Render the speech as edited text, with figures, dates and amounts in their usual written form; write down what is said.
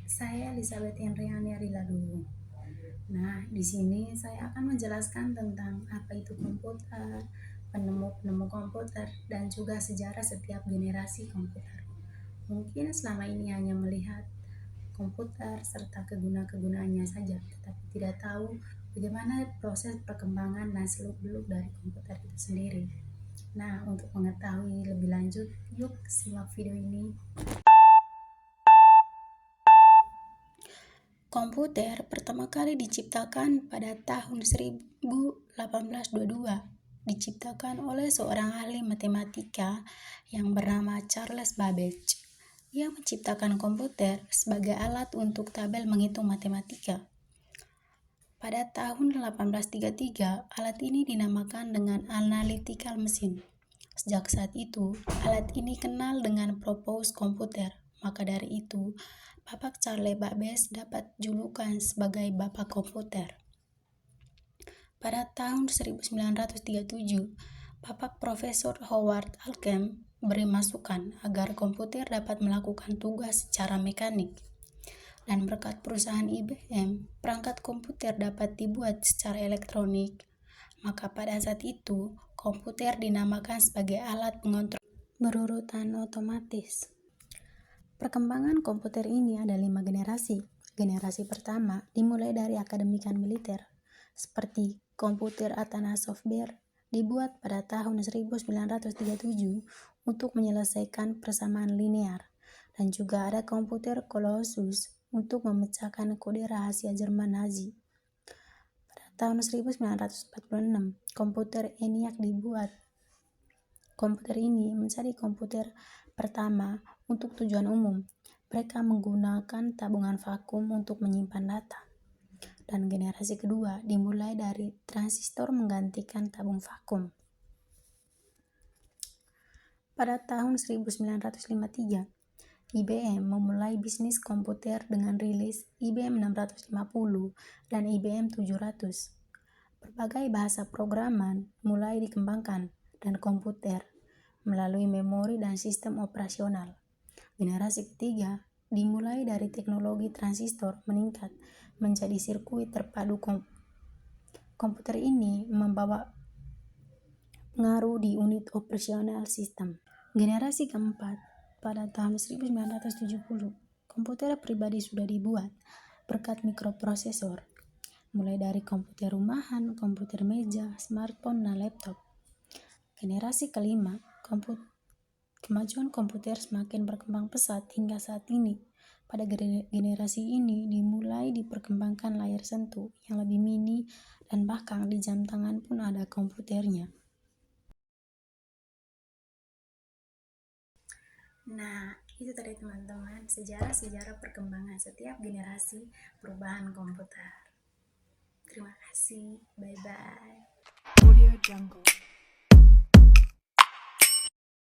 Saya Elizabeth Henriani Ariladuwu. Nah, di sini saya akan menjelaskan tentang apa itu komputer, penemu-penemu komputer, dan juga sejarah setiap generasi komputer. Mungkin selama ini hanya melihat komputer serta kegunaan-kegunaannya saja, tetapi tidak tahu bagaimana proses perkembangan dan seluk-beluk dari komputer itu sendiri. Nah, untuk mengetahui lebih lanjut, yuk simak video ini. Komputer pertama kali diciptakan pada tahun 1822, diciptakan oleh seorang ahli matematika yang bernama Charles Babbage. Ia menciptakan komputer sebagai alat untuk tabel menghitung matematika. Pada tahun 1833, alat ini dinamakan dengan analytical machine. Sejak saat itu, alat ini kenal dengan propose komputer. Maka dari itu, Bapak Charles Babbage dapat julukan sebagai Bapak Komputer. Pada tahun 1937, Bapak Profesor Howard Alkem beri masukan agar komputer dapat melakukan tugas secara mekanik. Dan berkat perusahaan IBM, perangkat komputer dapat dibuat secara elektronik. Maka pada saat itu, komputer dinamakan sebagai alat pengontrol berurutan otomatis. Perkembangan komputer ini ada 5 generasi. Generasi pertama dimulai dari akademikan militer, seperti komputer Atana Software, dibuat pada tahun 1937 untuk menyelesaikan persamaan linear, dan juga ada komputer Colossus untuk memecahkan kode rahasia Jerman Nazi. Pada tahun 1946, komputer ENIAC dibuat. Komputer ini menjadi komputer pertama untuk tujuan umum. Mereka menggunakan tabungan vakum untuk menyimpan data. Dan generasi kedua dimulai dari transistor menggantikan tabung vakum. Pada tahun 1953, IBM memulai bisnis komputer dengan rilis IBM 650 dan IBM 700. Berbagai bahasa programan mulai dikembangkan dan komputer melalui memori dan sistem operasional. Generasi ketiga dimulai dari teknologi transistor meningkat menjadi sirkuit terpadu. Komputer ini membawa pengaruh di unit operasional sistem. Generasi keempat pada tahun 1970, komputer pribadi sudah dibuat berkat mikroprosesor, mulai dari komputer rumahan, komputer meja, smartphone, dan laptop. Generasi kelima, kemajuan komputer semakin berkembang pesat hingga saat ini. Pada generasi ini dimulai diperkembangkan layar sentuh yang lebih mini dan bahkan di jam tangan pun ada komputernya. Nah, itu tadi teman-teman, sejarah-sejarah perkembangan setiap generasi perubahan komputer. Terima kasih, bye-bye. Audio Jungle.